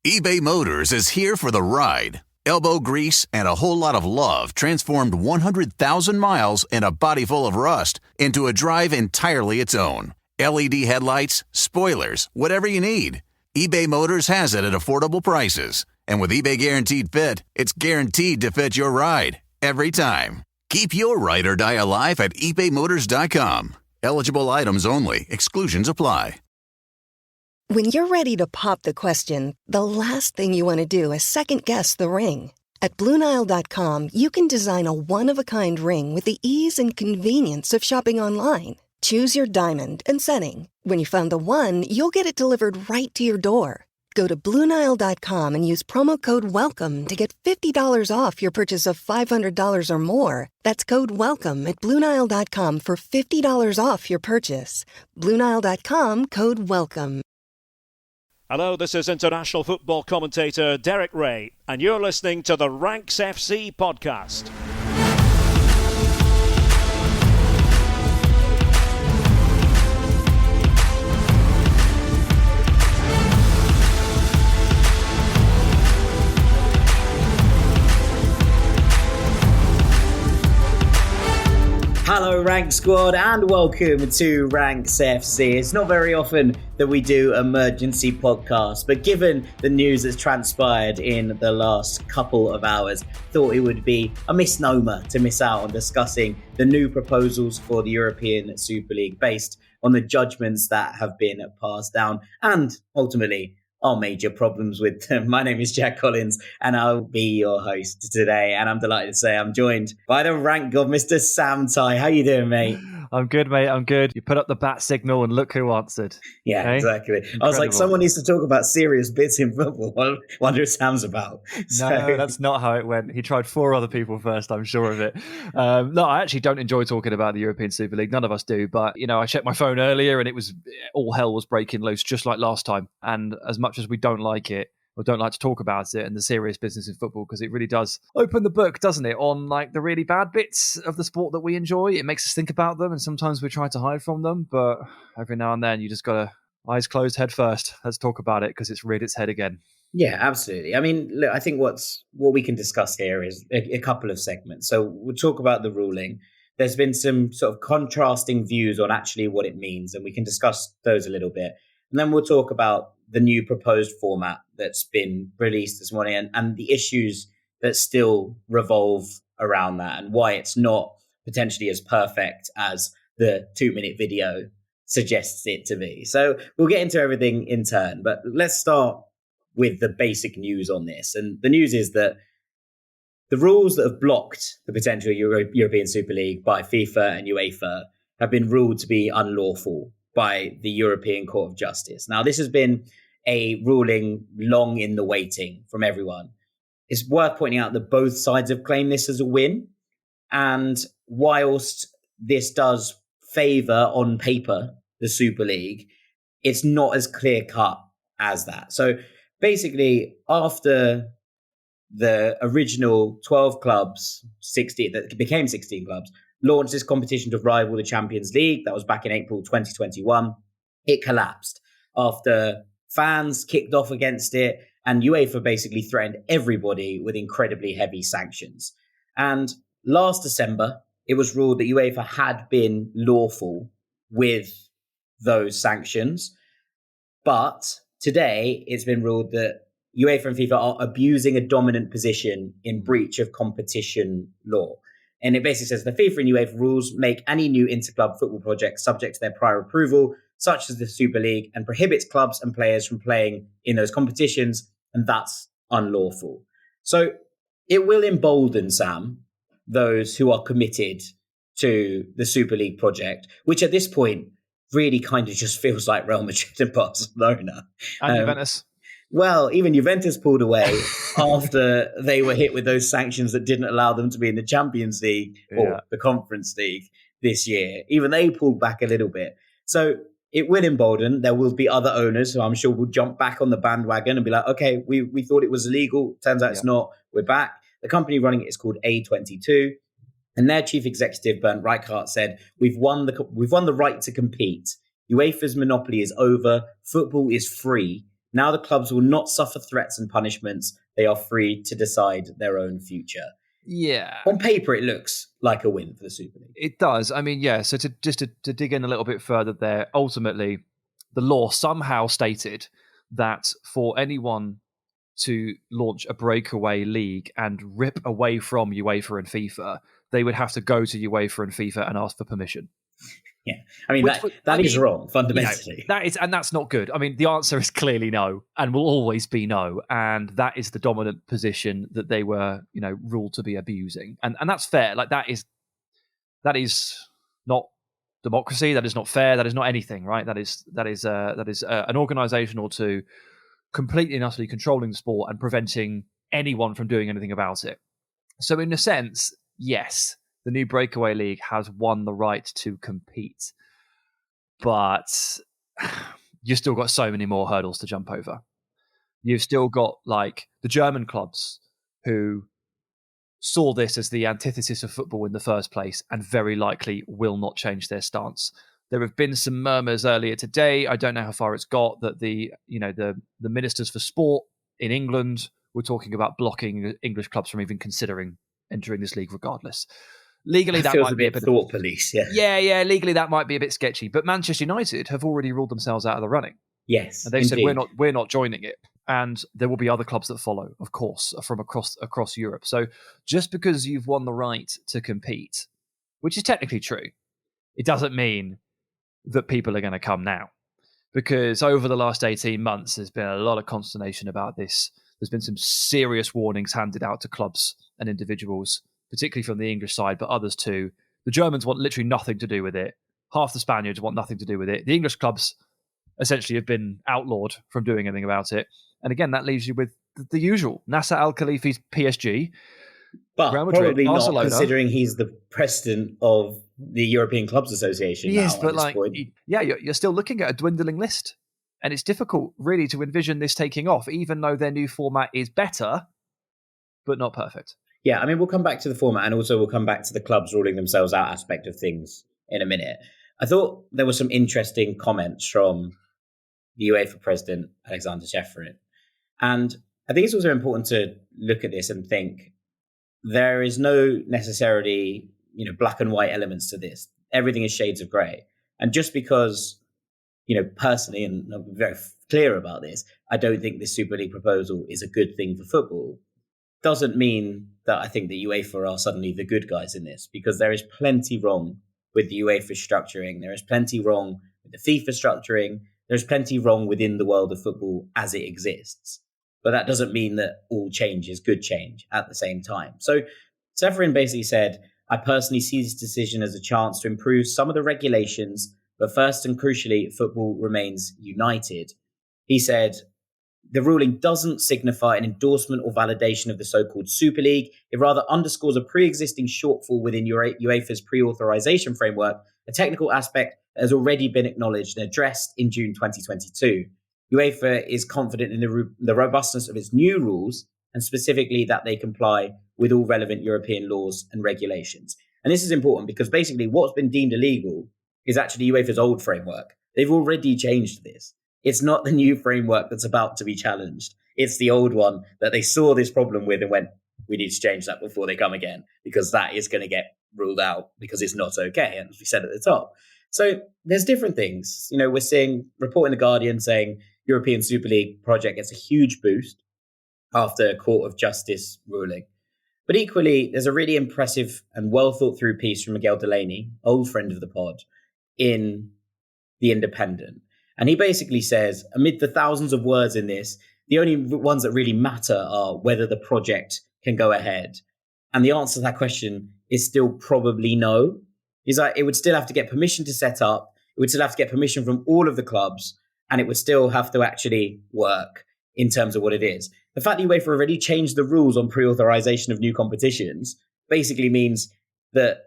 eBay Motors is here for the ride. Elbow grease and a whole lot of love transformed 100,000 miles and a body full of rust into a drive entirely its own. LED headlights, spoilers, whatever you need. eBay Motors has it at affordable prices. And with eBay Guaranteed Fit, it's guaranteed to fit your ride every time. Keep your ride or die alive at ebaymotors.com. Eligible items only. Exclusions apply. When you're ready to pop the question, the last thing you want to do is second-guess the ring. At BlueNile.com, you can design a one-of-a-kind ring with the ease and convenience of shopping online. Choose your diamond and setting. When you find the one, you'll get it delivered right to your door. Go to BlueNile.com and use promo code WELCOME to get $50 off your purchase of $500 or more. That's code WELCOME at BlueNile.com for $50 off your purchase. BlueNile.com, code WELCOME. Hello, this is international football commentator Derek Ray, and you're listening to the Ranks FC podcast. Hello Rank Squad and welcome to Ranks FC. It's not very often that we do emergency podcasts, but given the news that's transpired in the last couple of hours, thought it would be a misnomer to miss out on discussing the new proposals for the European Super League based on the judgments that have been passed down and ultimately our major problems with them. My name is Jack Collins and I'll be your host today, and I'm delighted to say I'm joined by the rank god, Mr. Sam Tighe. How you doing, mate? I'm good, mate. I'm good. You put up the bat signal and look who answered. Yeah, okay? Exactly. Incredible. I was like, someone needs to talk about serious bits in football. I wonder if Sam's about. No, that's not how it went. He tried 4 other people first, I'm sure of it. No, I actually don't enjoy talking about the European Super League. None of us do. But, you know, I checked my phone earlier and it was all hell was breaking loose, just like last time. And as much as we don't like it, or don't like to talk about it and the serious business in football, because it really does open the book, doesn't it, on like the really bad bits of the sport that we enjoy. It makes us think about them and sometimes we try to hide from them, but every now and then you just gotta eyes closed, head first. Let's talk about it because it's reared its head again. Yeah, absolutely. I mean, look, I think what we can discuss here is a couple of segments. So we'll talk about the ruling. There's been some sort of contrasting views on actually what it means, and we can discuss those a little bit. And then we'll talk about the new proposed format that's been released this morning and the issues that still revolve around that and why it's not potentially as perfect as the 2-minute video suggests it to be. So we'll get into everything in turn, but let's start with the basic news on this. And the news is that the rules that have blocked the potential European Super League by FIFA and UEFA have been ruled to be unlawful by the European Court of Justice. Now, this has been a ruling long in the waiting from everyone. It's worth pointing out that both sides have claimed this as a win. And whilst this does favour on paper the Super League, it's not as clear cut as that. So basically, after the original 12 clubs, 16 that became 16 clubs, launched this competition to rival the Champions League. That was back in April 2021. It collapsed after fans kicked off against it, and UEFA basically threatened everybody with incredibly heavy sanctions. And last December, it was ruled that UEFA had been lawful with those sanctions. But today, it's been ruled that UEFA and FIFA are abusing a dominant position in breach of competition law. And it basically says the FIFA and UEFA rules make any new interclub football project subject to their prior approval, such as the Super League, and prohibits clubs and players from playing in those competitions, and that's unlawful. So it will embolden, Sam, those who are committed to the Super League project, which at this point really kind of just feels like Real Madrid and Barcelona. And Juventus. Well, even Juventus pulled away after they were hit with those sanctions that didn't allow them to be in the Champions League or the Conference League this year. Even they pulled back a little bit. So it will embolden. There will be other owners who I'm sure will jump back on the bandwagon and be like, okay, we thought it was illegal. Turns out it's not. We're back. The company running it is called A22. And their chief executive, Bernd Reichart, said, we've won the right to compete. UEFA's monopoly is over. Football is free. Now the clubs will not suffer threats and punishments. They are free to decide their own future. Yeah. On paper, it looks like a win for the Super League. It does. I mean, yeah, so to dig in a little bit further there, ultimately, the law somehow stated that for anyone to launch a breakaway league and rip away from UEFA and FIFA, they would have to go to UEFA and FIFA and ask for permission. Yeah, I mean, that is wrong, fundamentally. That's not good. I mean, the answer is clearly no, and will always be no, and that is the dominant position that they were, ruled to be abusing, and that's fair. Like that is not democracy. That is not fair. That is not anything, right? That is an organisation or two completely and utterly controlling the sport and preventing anyone from doing anything about it. So, in a sense, yes, the new breakaway league has won the right to compete, but you've still got so many more hurdles to jump over. You've still got like the German clubs who saw this as the antithesis of football in the first place and very likely will not change their stance. There have been some murmurs earlier today. I don't know how far it's got that the ministers for sport in England were talking about blocking English clubs from even considering entering this league regardless. Legally, that feels might a be bit thought police. Yeah. Legally, that might be a bit sketchy. But Manchester United have already ruled themselves out of the running. Yes, and they've said we're not joining it, and there will be other clubs that follow, of course, from across Europe. So just because you've won the right to compete, which is technically true, it doesn't mean that people are going to come now, because over the last 18 months, there's been a lot of consternation about this. There's been some serious warnings handed out to clubs and individuals, particularly from the English side, but others too. The Germans want literally nothing to do with it. Half the Spaniards want nothing to do with it. The English clubs essentially have been outlawed from doing anything about it. And again, that leaves you with the usual. Nasser Al-Khelaifi's PSG, but Real Madrid, probably Barcelona. Not considering he's the president of the European Clubs Association. Yes, now, but you're still looking at a dwindling list. And it's difficult, really, to envision this taking off, even though their new format is better, but not perfect. Yeah, I mean, we'll come back to the format, and also we'll come back to the clubs ruling themselves out aspect of things in a minute. I thought there were some interesting comments from the UEFA president, Alexander Ceferin. And I think it's also important to look at this and think there is no necessarily, black and white elements to this. Everything is shades of grey. And just because, personally, and I'm very clear about this, I don't think this Super League proposal is a good thing for football, doesn't mean that I think the UEFA are suddenly the good guys in this, because there is plenty wrong with the UEFA structuring. There is plenty wrong with the FIFA structuring. There's plenty wrong within the world of football as it exists. But that doesn't mean that all change is good change at the same time. So Ceferin basically said, I personally see this decision as a chance to improve some of the regulations, but first and crucially, football remains united. He said, the ruling doesn't signify an endorsement or validation of the so-called Super League. It rather underscores a pre-existing shortfall within UEFA's pre-authorization framework, a technical aspect that has already been acknowledged and addressed in June 2022. UEFA is confident in the robustness of its new rules, and specifically that they comply with all relevant European laws and regulations. And this is important because basically what's been deemed illegal is actually UEFA's old framework. They've already changed this. It's not the new framework that's about to be challenged. It's the old one that they saw this problem with and went, we need to change that before they come again, because that is going to get ruled out because it's not okay. And as we said at the top. So there's different things. We're seeing report in The Guardian saying European Super League project gets a huge boost after a Court of Justice ruling. But equally, there's a really impressive and well thought through piece from Miguel Delaney, old friend of the pod, in The Independent. And he basically says, amid the thousands of words in this, the only ones that really matter are whether the project can go ahead. And the answer to that question is still probably no. He's like, it would still have to get permission to set up. It would still have to get permission from all of the clubs. And it would still have to actually work in terms of what it is. The fact that UEFA already changed the rules on pre-authorization of new competitions basically means that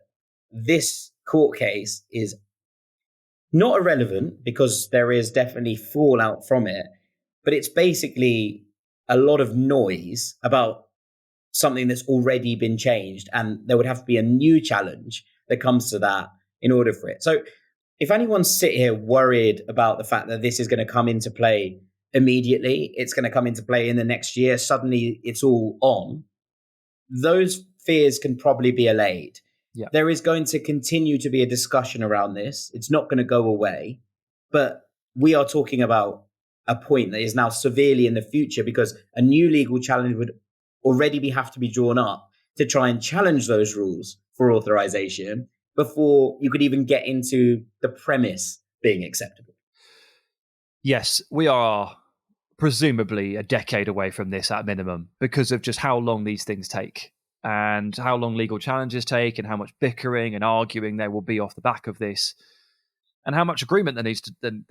this court case is not irrelevant, because there is definitely fallout from it, but it's basically a lot of noise about something that's already been changed, and there would have to be a new challenge that comes to that in order for it. So if anyone's sit here worried about the fact that this is going to come into play immediately. It's going to come into play in the next year. Suddenly it's all on. Those fears can probably be allayed. Yeah. There is going to continue to be a discussion around this. It's not going to go away. But we are talking about a point that is now severely in the future, because a new legal challenge would already have to be drawn up to try and challenge those rules for authorization before you could even get into the premise being acceptable. Yes, we are presumably a decade away from this at minimum, because of just how long these things take and how long legal challenges take and how much bickering and arguing there will be off the back of this, and how much agreement there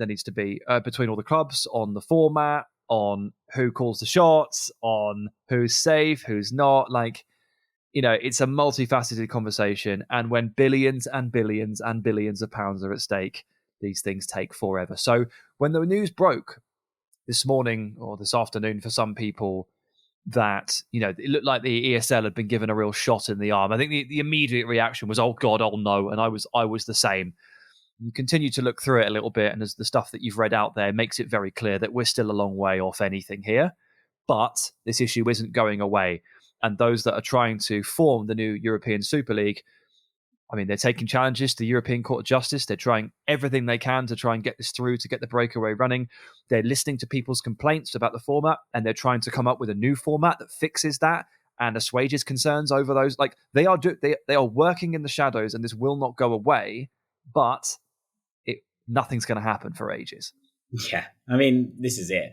needs to be between all the clubs on the format, on who calls the shots, on who's safe, who's not. Like, it's a multifaceted conversation. And when billions and billions and billions of pounds are at stake, these things take forever. So when the news broke this morning or this afternoon for some people that, it looked like the ESL had been given a real shot in the arm, I think the immediate reaction was, oh God, oh no. And I was the same. You continue to look through it a little bit, and as the stuff that you've read out there makes it very clear that we're still a long way off anything here. But this issue isn't going away. And those that are trying to form the new European Super League, I mean, they're taking challenges to the European Court of Justice. They're trying everything they can to try and get this through, to get the breakaway running. They're listening to people's complaints about the format, and they're trying to come up with a new format that fixes that and assuages concerns over those. Like, they are working in the shadows, and this will not go away, but nothing's going to happen for ages. Yeah, I mean, this is it.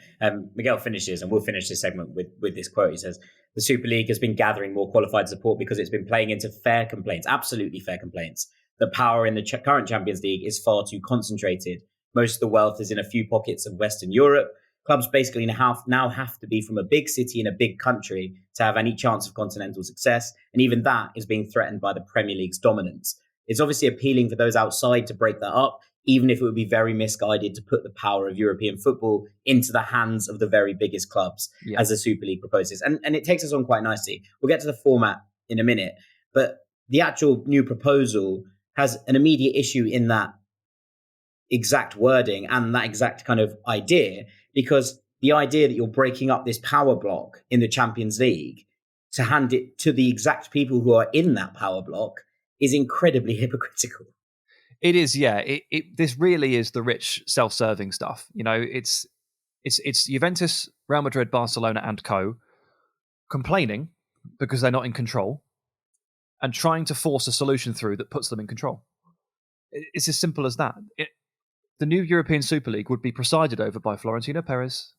Miguel finishes, and we'll finish this segment with this quote. He says, the Super League has been gathering more qualified support because it's been playing into fair complaints, absolutely fair complaints. The power in the current Champions League is far too concentrated. Most of the wealth is in a few pockets of Western Europe. Clubs basically now have to be from a big city in a big country to have any chance of continental success. And even that is being threatened by the Premier League's dominance. It's obviously appealing for those outside to break that up, even if it would be very misguided to put the power of European football into the hands of the very biggest clubs, as the Super League proposes. And it takes us on quite nicely. We'll get to the format in a minute, but the actual new proposal has an immediate issue in that exact wording and that exact kind of idea, because the idea that you're breaking up this power block in the Champions League to hand it to the exact people who are in that power block is incredibly hypocritical. It is, yeah. This really is the rich, self-serving stuff. It's Juventus, Real Madrid, Barcelona, and co. complaining because they're not in control and trying to force a solution through that puts them in control. It's as simple as that. The new European Super League would be presided over by Florentino Perez,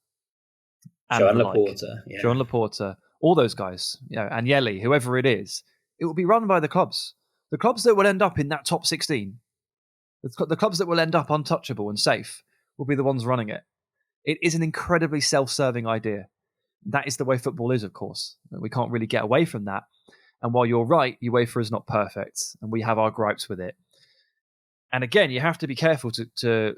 Joan Laporta, Joan Laporta, all those guys, Agnelli, whoever it is. It will be run by the clubs that will end up in that top 16. The clubs that will end up untouchable and safe will be the ones running it. It is an incredibly self-serving idea. That is the way football is, of course. We can't really get away from that. And while you're right, UEFA is not perfect, and we have our gripes with it. And again, you have to be careful we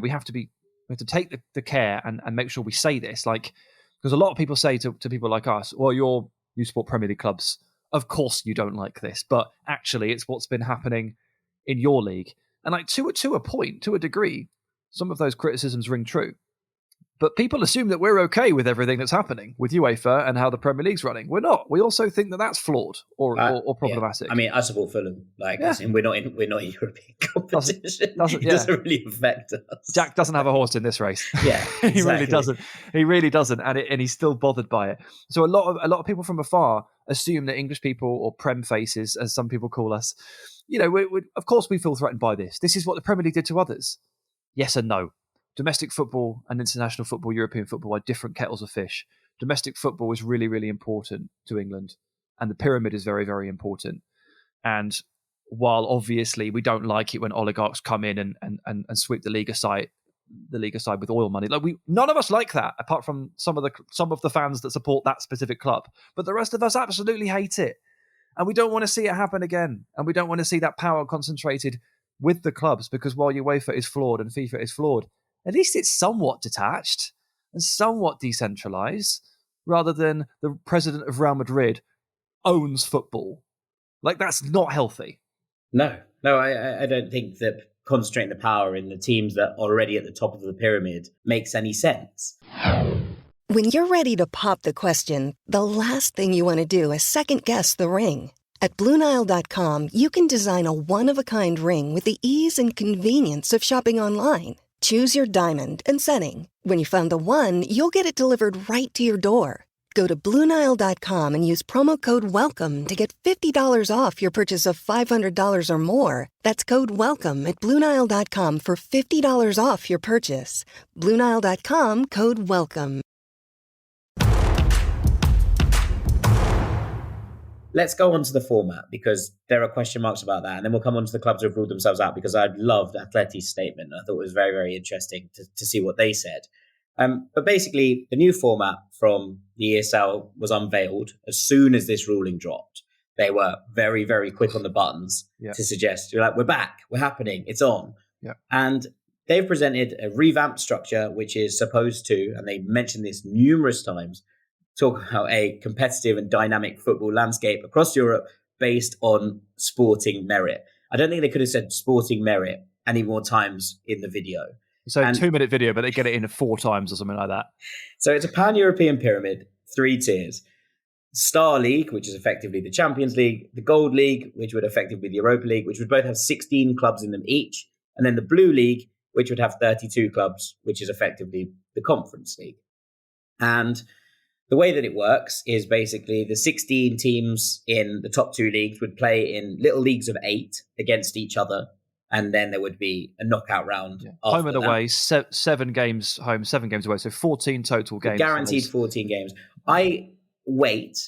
have to take the care and make sure we say this, because a lot of people say to people like us, well, you support Premier League clubs. Of course you don't like this, but actually it's what's been happening in your league. And to a point, to a degree, some of those criticisms ring true. But people assume that we're okay with everything that's happening with UEFA and how the Premier League's running. We're not. We also think that that's flawed or problematic. Yeah. I mean, I support Fulham. We're not in European competition. It doesn't really affect us. Jack doesn't have a horse in this race. Yeah, exactly. He really doesn't. He really doesn't, and he's still bothered by it. So a lot of people from afar assume that English people, or Prem faces, as some people call us, of course we feel threatened by this. This is what the Premier League did to others. Yes and no. Domestic football and international football, European football, are different kettles of fish. Domestic football is really, really important to England, and the pyramid is very, very important. And while obviously we don't like it when oligarchs come in and sweep the league aside with oil money, none of us like that, apart from some of the fans that support that specific club. But the rest of us absolutely hate it, and we don't want to see it happen again. And we don't want to see that power concentrated with the clubs, because while UEFA is flawed and FIFA is flawed, at least it's somewhat detached and somewhat decentralized, rather than the president of Real Madrid owns football. That's not healthy. No, I don't think that concentrating the power in the teams that are already at the top of the pyramid makes any sense. When you're ready to pop the question, the last thing you want to do is second-guess the ring. At BlueNile.com, you can design a one-of-a-kind ring with the ease and convenience of shopping online. Choose your diamond and setting. When you find the one, you'll get it delivered right to your door. Go to BlueNile.com and use promo code WELCOME to get $50 off your purchase of $500 or more. That's code WELCOME at BlueNile.com for $50 off your purchase. BlueNile.com, code WELCOME. Let's go on to the format because there are question marks about that. And then we'll come on to the clubs who have ruled themselves out because I loved Atleti's statement. I thought it was very, very interesting to see what they said. But basically, the new format from the ESL was unveiled as soon as this ruling dropped. They were very, very quick on the buttons to suggest, we're back, we're happening, it's on. Yeah. And they've presented a revamped structure, which is supposed to, and they mentioned this numerous times, talk about a competitive and dynamic football landscape across Europe based on sporting merit. I don't think they could have said sporting merit any more times in the video. So 2-minute video, but they get it in 4 times or something like that. So it's a pan-European pyramid, 3 tiers. Star League, which is effectively the Champions League, the Gold League, which would effectively be the Europa League, which would both have 16 clubs in them each, and then the Blue League, which would have 32 clubs, which is effectively the Conference League. And the way that it works is basically the 16 teams in the top 2 leagues would play in little leagues of 8 against each other. And then there would be a knockout round. Home and away, 7 games home, 7 games away. So 14 total games. Guaranteed 14 games. I wait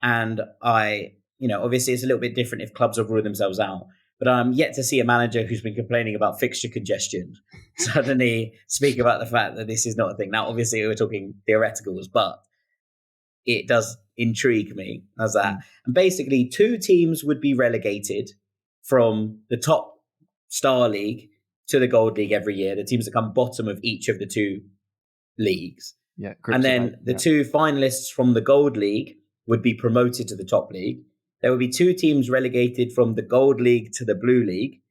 and obviously it's a little bit different if clubs have ruled themselves out. But I'm yet to see a manager who's been complaining about fixture congestion suddenly speak about the fact that this is not a thing. Now, obviously, we're talking theoreticals, but it does intrigue me as that. And basically, 2 teams would be relegated from the top Star League to the Gold League every year. The teams that come bottom of each of the 2 leagues. Yeah, and then the 2 finalists from the Gold League would be promoted to the top league. There would be 2 teams relegated from the Gold League to the Blue League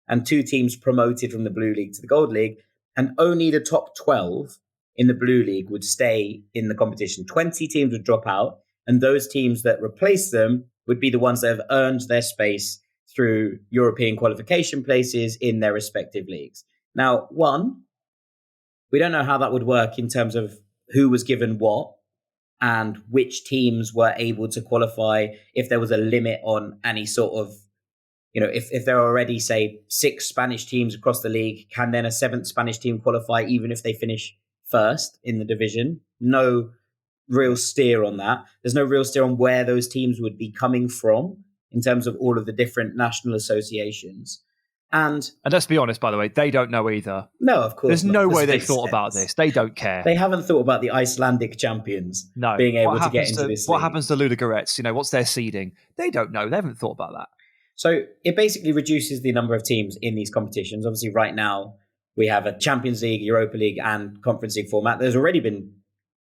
and 2 teams promoted from the Blue League to the Gold League. And only the top 12 in the Blue League would stay in the competition. 20 teams would drop out, and those teams that replace them would be the ones that have earned their space through European qualification places in their respective leagues. Now, we don't know how that would work in terms of who was given what and which teams were able to qualify, if there was a limit on any sort of, if there are already, say, 6 Spanish teams across the league, can then a 7th Spanish team qualify even if they finish first in the division? No real steer on that. There's no real steer on where those teams would be coming from in terms of all of the different national associations. And let's be honest, by the way, they don't know either. No, of course There's not. no way they've thought about this. They don't care. They haven't thought about the Icelandic champions being able to get into this league. What happens to Ludogorets? What's their seeding? They don't know. They haven't thought about that. So it basically reduces the number of teams in these competitions. Obviously, right now, we have a Champions League, Europa League, and Conference League format. There's already been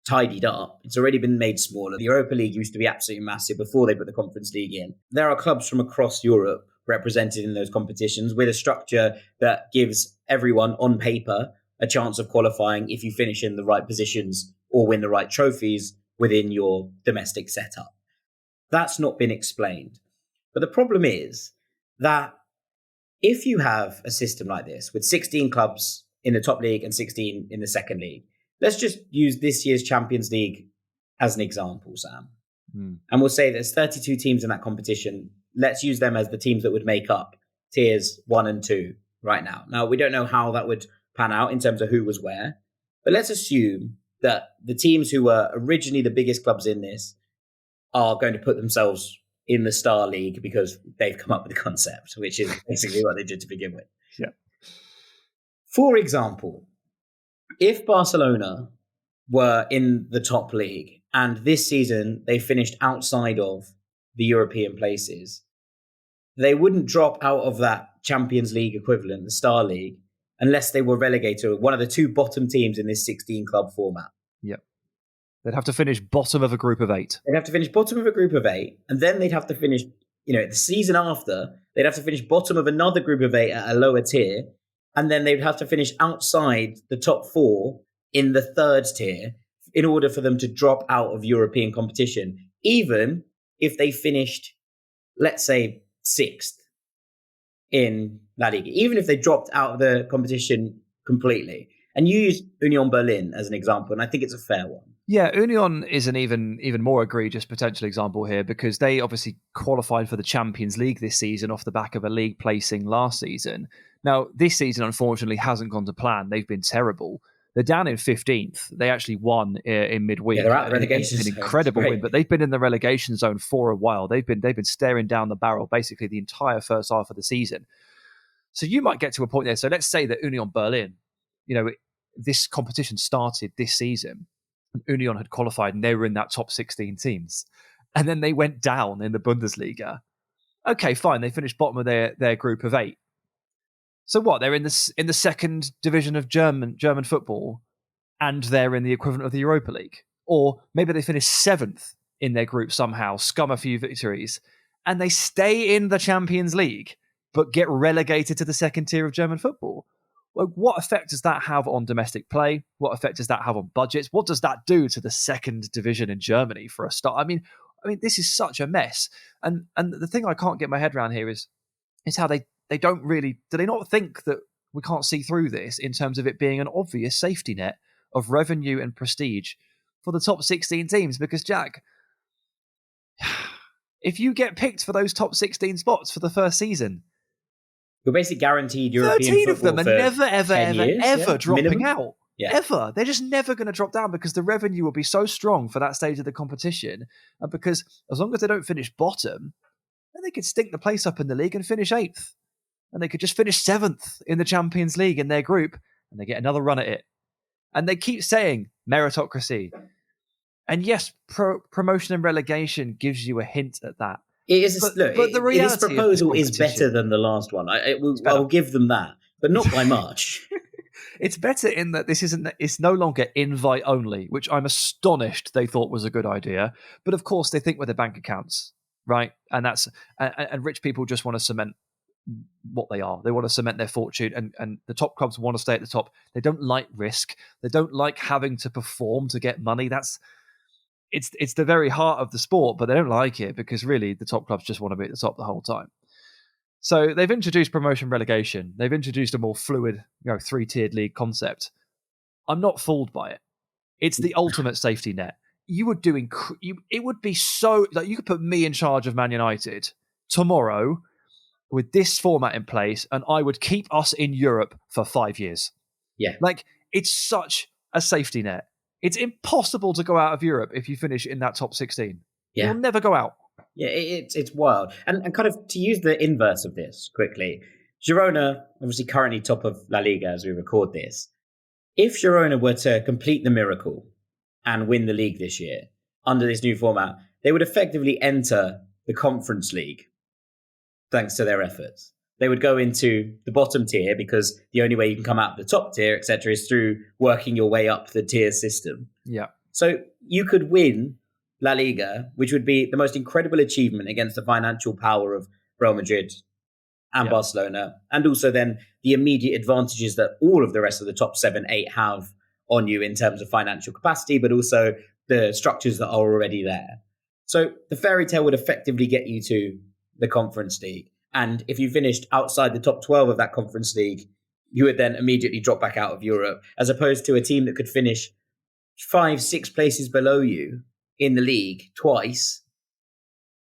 tidied up. It's already been made smaller. The Europa League used to be absolutely massive before they put the Conference League in. There are clubs from across Europe represented in those competitions with a structure that gives everyone on paper a chance of qualifying if you finish in the right positions or win the right trophies within your domestic setup. That's not been explained. But the problem is that if you have a system like this with 16 clubs in the top league and 16 in the second league, let's just use this year's Champions League as an example, Sam. And we'll say there's 32 teams in that competition. Let's use them as the teams that would make up tiers 1 and 2 right now. Now, we don't know how that would pan out in terms of who was where, but let's assume that the teams who were originally the biggest clubs in this are going to put themselves in the Star League because they've come up with the concept, which is basically what they did to begin with. Yeah. For example, if Barcelona were in the top league and this season they finished outside of the European places, they wouldn't drop out of that Champions League equivalent, the Star League, unless they were relegated, one of the 2 bottom teams in this 16-club format. Yep. They'd have to finish bottom of a group of 8. They'd have to finish bottom of a group of 8, and then they'd have to finish, the season after, they'd have to finish bottom of another group of 8 at a lower tier, and then they'd have to finish outside the top 4 in the third tier in order for them to drop out of European competition, even if they finished, let's say, 6th in La Liga, even if they dropped out of the competition completely. And you use Union Berlin as an example, and I think it's a fair one. Yeah, Union is an even more egregious potential example here, because they obviously qualified for the Champions League this season off the back of a league placing last season. Now, this season, unfortunately, hasn't gone to plan. They've been terrible. They're down in 15th. They actually won in midweek. Yeah, they're out of the relegation An zone. incredible win, but they've been in the relegation zone for a while. They've been staring down the barrel basically the entire first half of the season. So you might get to a point there. So let's say that Union Berlin, this competition started this season, and Union had qualified and they were in that top 16 teams. And then they went down in the Bundesliga. Okay, fine. They finished bottom of their group of 8. So what? They're in the second division of German football, and they're in the equivalent of the Europa League. Or maybe they finish 7th in their group somehow, scum a few victories, and they stay in the Champions League, but get relegated to the second tier of German football. Well, what effect does that have on domestic play? What effect does that have on budgets? What does that do to the second division in Germany for a start? I mean, this is such a mess. And the thing I can't get my head around here is how they don't really, do they not think that we can't see through this in terms of it being an obvious safety net of revenue and prestige for the top 16 teams? Because, Jack, if you get picked for those top 16 spots for the first season, you're basically guaranteed European 13 of them are never, ever dropping minimum. out. Yeah. Ever. They're just never going to drop down because the revenue will be so strong for that stage of the competition. And because as long as they don't finish bottom, then they could stink the place up in the league and finish 8th. And they could just finish 7th in the Champions League in their group, and they get another run at it. And they keep saying meritocracy. And yes, promotion and relegation gives you a hint at that. It is. But the reality this proposal is better than the last one. I'll give them that, but not by much. It's better in that it's no longer invite only, which I'm astonished they thought was a good idea. But of course, they think with their bank accounts, right? And rich people just want to cement what they are. They want to cement their fortune, and the top clubs want to stay at the top. They don't like risk. They don't like having to perform to get money. It's the very heart of the sport, but they don't like it because really the top clubs just want to be at the top the whole time. So they've introduced promotion relegation. They've introduced a more fluid, 3-tiered league concept. I'm not fooled by it. It's the ultimate safety net. You would it would be so, like, you could put me in charge of Man United tomorrow with this format in place, and I would keep us in Europe for 5 years. Yeah. Like, it's such a safety net. It's impossible to go out of Europe if you finish in that top 16. Yeah. You'll never go out. Yeah, it's wild. And kind of to use the inverse of this quickly, Girona, obviously currently top of La Liga as we record this. If Girona were to complete the miracle and win the league this year under this new format, they would effectively enter the Conference League thanks to their efforts. They would go into the bottom tier because the only way you can come out of the top tier, etc., is through working your way up the tier system. Yeah. So you could win La Liga, which would be the most incredible achievement against the financial power of Real Madrid and Barcelona, and also then the immediate advantages that all of the rest of the top 7, 8 have on you in terms of financial capacity, but also the structures that are already there. So the fairy tale would effectively get you to the Conference League. And if you finished outside the top 12 of that Conference League, you would then immediately drop back out of Europe, as opposed to a team that could finish 5, 6 places below you in the league twice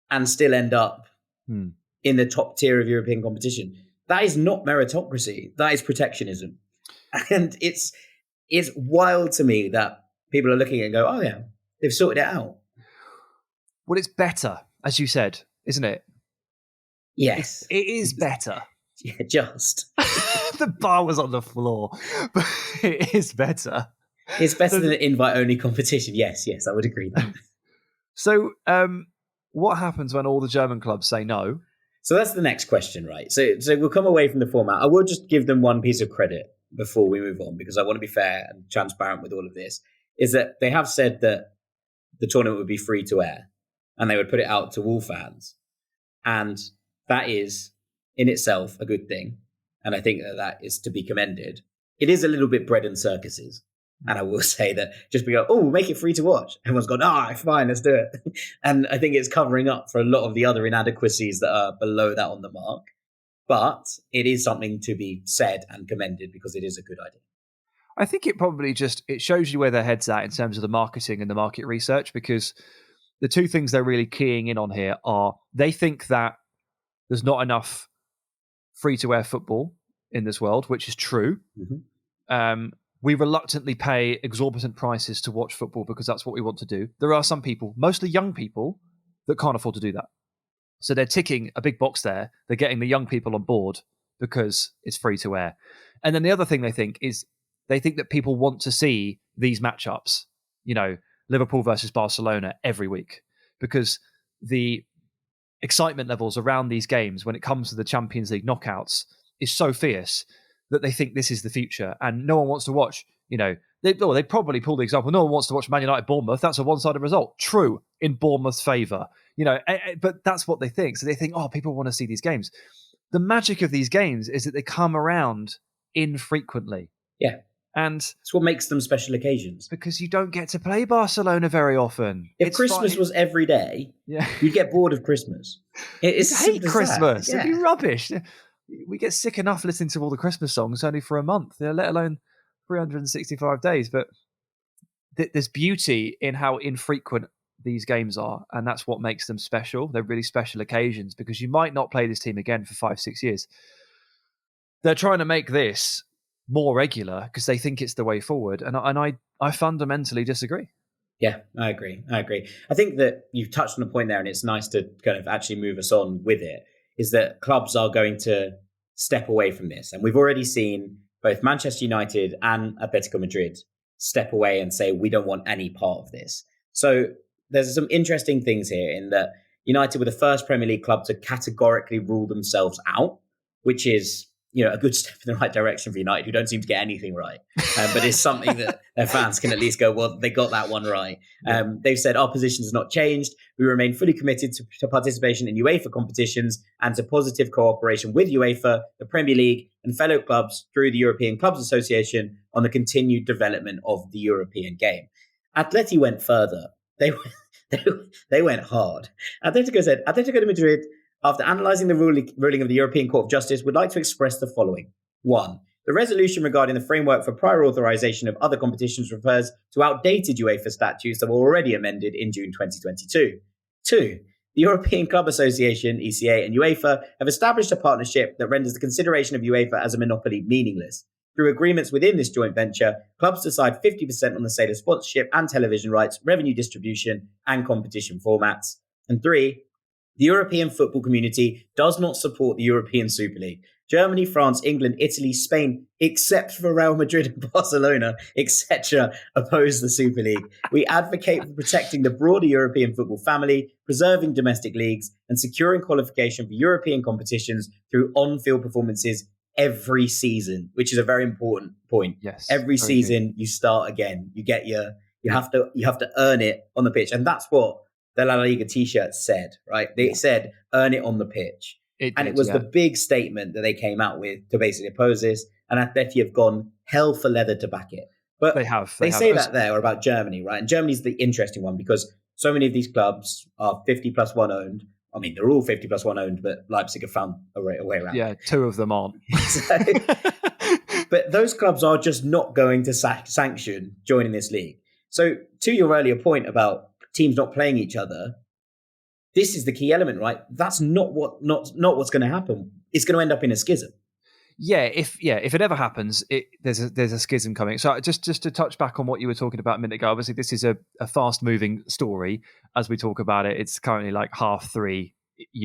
and still end up in the top tier of European competition. That is not meritocracy. That is protectionism. And it's wild to me that people are looking at it and go, oh yeah, they've sorted it out. Well, it's better, as you said, isn't it? Yes. It is better. Yeah, just. The bar was on the floor, but it is better. It's better than an invite-only competition. Yes, I would agree with that. So what happens when all the German clubs say no? So that's the next question, right? So we'll come away from the format. I will just give them one piece of credit before we move on, because I want to be fair and transparent with all of this, is that they have said that the tournament would be free to air and they would put it out to all fans. And that is in itself a good thing. And I think that is to be commended. It is a little bit bread and circuses. And I will say that just be like, oh, we'll make it free to watch. Everyone's gone, fine, let's do it. And I think it's covering up for a lot of the other inadequacies that are below that on the mark. But it is something to be said and commended because it is a good idea. I think it probably it shows you where their head's at in terms of the marketing and the market research, because the two things they're really keying in on here are they think that there's not enough free-to-air football in this world, which is true. Mm-hmm. We reluctantly pay exorbitant prices to watch football because that's what we want to do. There are some people, mostly young people, that can't afford to do that. So they're ticking a big box there. They're getting the young people on board because it's free-to-air. And then the other thing they think is they think that people want to see these matchups, Liverpool versus Barcelona every week, because the excitement levels around these games when it comes to the Champions League knockouts is so fierce that they think this is the future, and no one wants to watch. They probably pull the example. No one wants to watch Man United Bournemouth. That's a one-sided result. True, in Bournemouth's favour. But that's what they think. So they think, people want to see these games. The magic of these games is that they come around infrequently. Yeah. And it's what makes them special occasions. Because you don't get to play Barcelona very often. If Christmas was every day, you'd get bored of Christmas. It's hate Christmas. It'd be rubbish. We get sick enough listening to all the Christmas songs only for a month, let alone 365 days. But there's beauty in how infrequent these games are, and that's what makes them special. They're really special occasions because you might not play this team again for 5-6 years. They're trying to make this more regular because they think it's the way forward, and I fundamentally disagree. Yeah, I agree. I think that you've touched on a point there, and it's nice to kind of actually move us on with it, is that clubs are going to step away from this. And we've already seen both Manchester United and Atletico Madrid step away and say, we don't want any part of this. So there's some interesting things here in that United were the first Premier League club to categorically rule themselves out, which is a good step in the right direction for United, who don't seem to get anything right. But it's something that their fans can at least go, well, they got that one right. They've said our position has not changed. We remain fully committed to participation in UEFA competitions and to positive cooperation with UEFA, the Premier League, and fellow clubs through the European Clubs Association on the continued development of the European game. Atleti went further. They went hard. Atletico de Madrid, after analysing the ruling of the European Court of Justice, would like to express the following. 1. The resolution regarding the framework for prior authorisation of other competitions refers to outdated UEFA statutes that were already amended in June 2022. 2. The European Club Association, ECA, and UEFA have established a partnership that renders the consideration of UEFA as a monopoly meaningless. Through agreements within this joint venture, clubs decide 50% on the sale of sponsorship and television rights, revenue distribution, and competition formats. And 3. The European football community does not support the European Super League. Germany, France, England, Italy, Spain, except for Real Madrid and Barcelona, etc., oppose the Super League. We advocate for protecting the broader European football family, preserving domestic leagues, and securing qualification for European competitions through on-field performances every season, which is a very important point. Yes, every season you start again. You have to earn it on the pitch, and that's what the La Liga t-shirt said, right? They said, earn it on the pitch. It was the big statement that they came out with to basically oppose this. And Atleti have gone hell for leather to back it. But they say that there about Germany, right? And Germany's the interesting one because so many of these clubs are 50 plus 1 owned. I mean, they're all 50 plus 1 owned, but Leipzig have found a way around. Yeah, 2 of them aren't. But those clubs are just not going to sanction joining this league. So to your earlier point about teams not playing each other, this is the key element, right? That's not what's going to happen. It's going to end up in a schism. If it ever happens, there's a schism coming. So just to touch back on what you were talking about a minute ago, obviously this is a fast moving story as we talk about it. It's currently like 3:30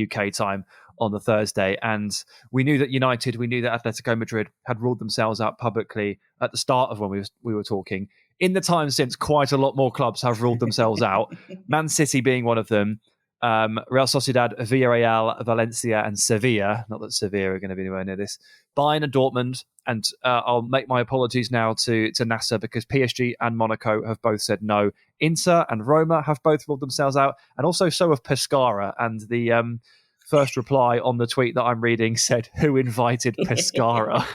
UK time on the Thursday, and we knew that Atletico Madrid had ruled themselves out publicly at the start of when we were talking. In the time since, quite a lot more clubs have ruled themselves out. Man City being one of them. Real Sociedad, Villarreal, Valencia, and Sevilla. Not that Sevilla are going to be anywhere near this. Bayern and Dortmund. And I'll make my apologies now to Nasser because PSG and Monaco have both said no. Inter and Roma have both ruled themselves out, and also so have Pescara and the first reply on the tweet that I'm reading said, "Who invited Pescara?"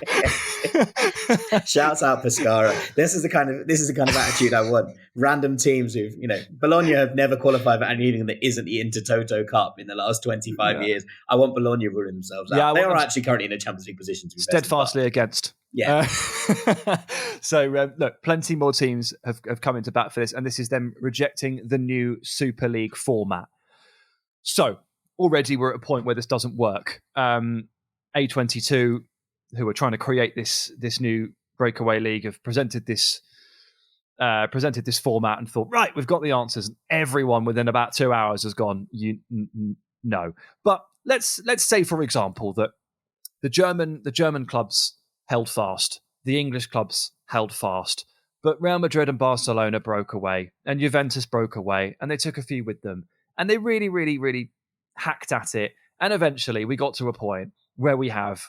Shouts out Pescara. This is the kind of attitude I want. Random teams who, Bologna have never qualified for anything that isn't the Intertoto Cup in the last 25 years. I want Bologna ruling themselves out. They are actually currently in a Champions League position to be steadfastly against. Yeah. So look, plenty more teams have come into bat for this, and this is them rejecting the new Super League format. So already we're at a point where this doesn't work. A22, who are trying to create this new breakaway league, have presented this format and thought, right, we've got the answers. And everyone within about 2 hours has gone, no. But let's say, for example, that the German clubs held fast, the English clubs held fast, but Real Madrid and Barcelona broke away, and Juventus broke away, and they took a few with them, and they really, really, really hacked at it. And eventually we got to a point where we have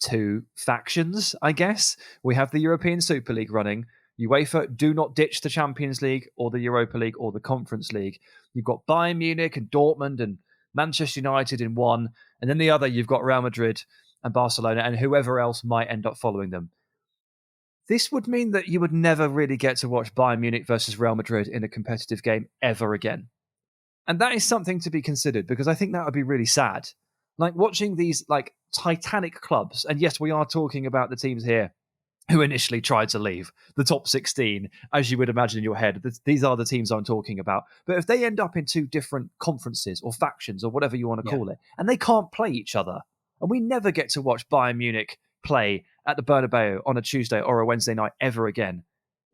two factions, I guess. We have the European Super League running. UEFA do not ditch the Champions League or the Europa League or the Conference League. You've got Bayern Munich and Dortmund and Manchester United in one, and then the other you've got Real Madrid and Barcelona and whoever else might end up following them. This would mean that you would never really get to watch Bayern Munich versus Real Madrid in a competitive game ever again. And that is something to be considered, because I think that would be really sad. Like watching these titanic clubs, and yes, we are talking about the teams here who initially tried to leave the top 16, as you would imagine in your head. These are the teams I'm talking about. But if they end up in two different conferences or factions or whatever you want to call it, and they can't play each other, and we never get to watch Bayern Munich play at the Bernabeu on a Tuesday or a Wednesday night ever again,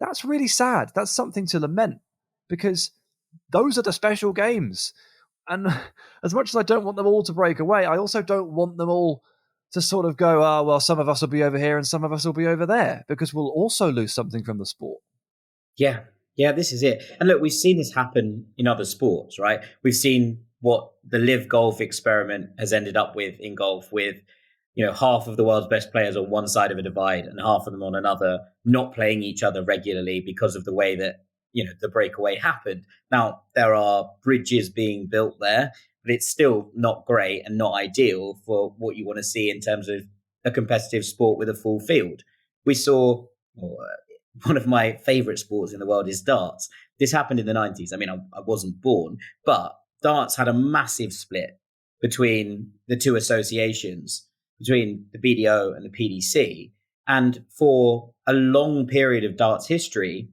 that's really sad. That's something to lament, because those are the special games. And as much as I don't want them all to break away, I also don't want them all to sort of go, well, some of us will be over here and some of us will be over there, because we'll also lose something from the sport. Yeah, this is it. And look, we've seen this happen in other sports, right? We've seen what the live golf experiment has ended up with in golf, with half of the world's best players on one side of a divide and half of them on another, not playing each other regularly because of the way that the breakaway happened. Now, there are bridges being built there, but it's still not great and not ideal for what you want to see in terms of a competitive sport with a full field. We saw one of my favorite sports in the world is darts. This happened in the 90s. I mean, I wasn't born, but darts had a massive split between the two associations, between the BDO and the PDC. And for a long period of darts history,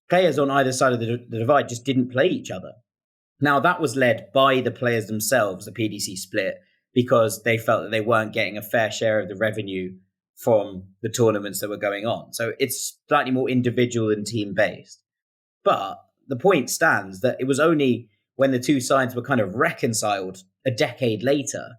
players on either side of the divide just didn't play each other. Now, that was led by the players themselves, the PDC split, because they felt that they weren't getting a fair share of the revenue from the tournaments that were going on. So it's slightly more individual and team-based. But the point stands that it was only when the two sides were kind of reconciled a decade later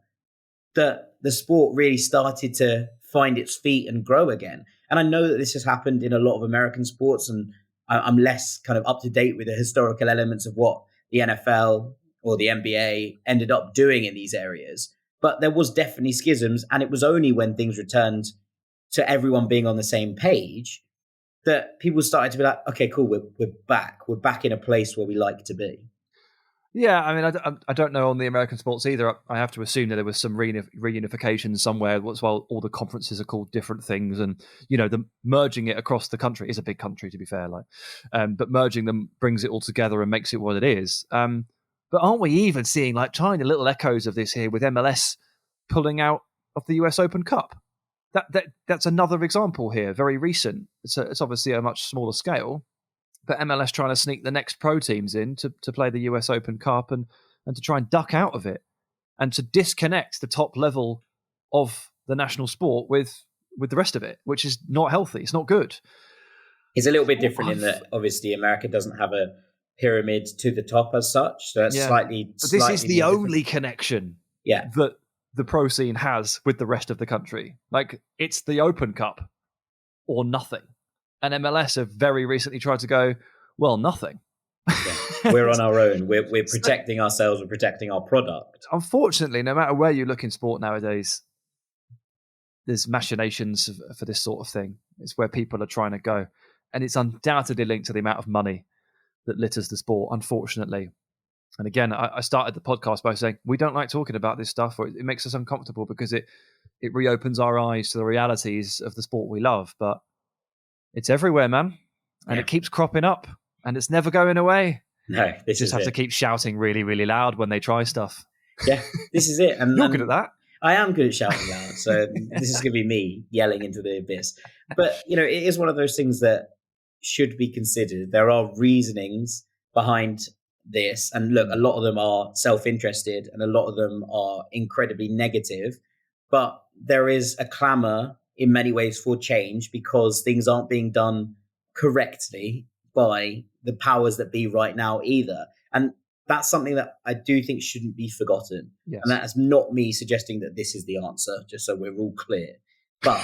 that the sport really started to find its feet and grow again. And I know that this has happened in a lot of American sports, and I'm less kind of up to date with the historical elements of what the NFL or the NBA ended up doing in these areas. But there was definitely schisms, and it was only when things returned to everyone being on the same page that people started to be like, okay, cool, we're back. We're back in a place where we like to be. Yeah, I mean, I don't know on the American sports either. I have to assume that there was some reunification somewhere, while all the conferences are called different things, and the merging it across the country is a big country, to be fair, but merging them brings it all together and makes it what it is. But aren't we even seeing tiny little echoes of this here with MLS pulling out of the US Open Cup? That's another example here, very recent. It's obviously a much smaller scale. But MLS trying to sneak the next pro teams in to play the US Open Cup and to try and duck out of it and to disconnect the top level of the national sport with the rest of it, which is not healthy. It's not good. It's a little bit different in that obviously America doesn't have a pyramid to the top as such. So it's slightly. But this is the only connection that the pro scene has with the rest of the country. It's the Open Cup or nothing. And MLS have very recently tried to go, well, nothing. Yeah. We're on our own. We're protecting ourselves. We're protecting our product. Unfortunately, no matter where you look in sport nowadays, there's machinations for this sort of thing. It's where people are trying to go. And it's undoubtedly linked to the amount of money that litters the sport, unfortunately. And again, I started the podcast by saying we don't like talking about this stuff, or it makes us uncomfortable because it reopens our eyes to the realities of the sport we love. But it's everywhere, man. And it keeps cropping up and it's never going away. No, this just is have it. to keep shouting really, really loud when they try stuff. Yeah, this is it. And you're good at that. I am good at shouting loud. So this is going to be me yelling into the abyss. But, it is one of those things that should be considered. There are reasonings behind this. And look, a lot of them are self-interested and a lot of them are incredibly negative. But there is a clamour in many ways for change because things aren't being done correctly by the powers that be right now either. And that's something that I do think shouldn't be forgotten. Yes. And that's not me suggesting that this is the answer, just so we're all clear. But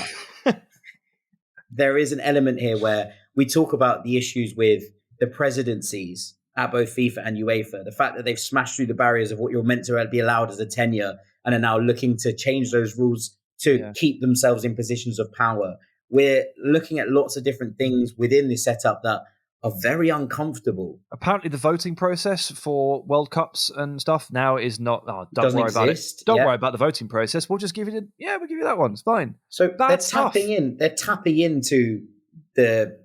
there is an element here where we talk about the issues with the presidencies at both FIFA and UEFA, the fact that they've smashed through the barriers of what you're meant to be allowed as a tenure and are now looking to change those rules to keep themselves in positions of power. We're looking at lots of different things within this setup that are very uncomfortable. Apparently the voting process for World Cups and stuff now is not, don't worry about it. Don't worry about the voting process. We'll just give you we'll give you that one. It's fine. So that's they're tapping into the,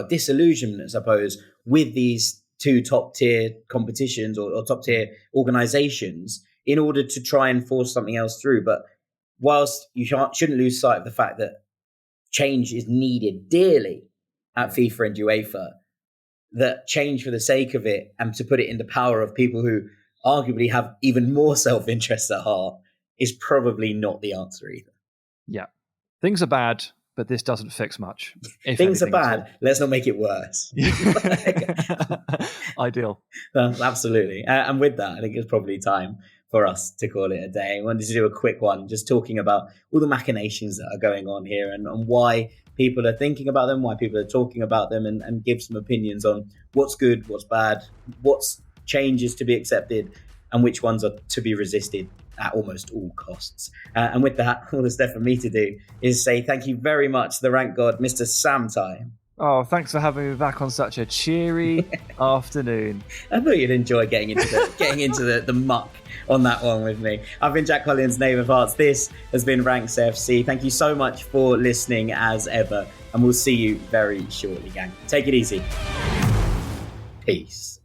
disillusionment, I suppose, with these two top tier competitions or top tier organizations in order to try and force something else through. But whilst you shouldn't lose sight of the fact that change is needed dearly at FIFA and UEFA, that change for the sake of it and to put it in the power of people who arguably have even more self-interest at heart is probably not the answer either. Yeah. Things are bad, but this doesn't fix much. Things are bad. Let's not make it worse. Ideal. Absolutely. And with that, I think it's probably time for us to call it a day. I wanted to do a quick one, just talking about all the machinations that are going on here and why people are thinking about them, why people are talking about them, and give some opinions on what's good, what's bad, what's changes to be accepted, and which ones are to be resisted at almost all costs. And with that, all that's left for me to do is say thank you very much to the Rank God, Mr. Sam Tighe. Oh, thanks for having me back on such a cheery afternoon. I thought you'd enjoy getting into the muck on that one with me. I've been Jack Collins, Knave of Hearts. This has been Ranks FC. Thank you so much for listening as ever, and we'll see you very shortly, gang. Take it easy. Peace.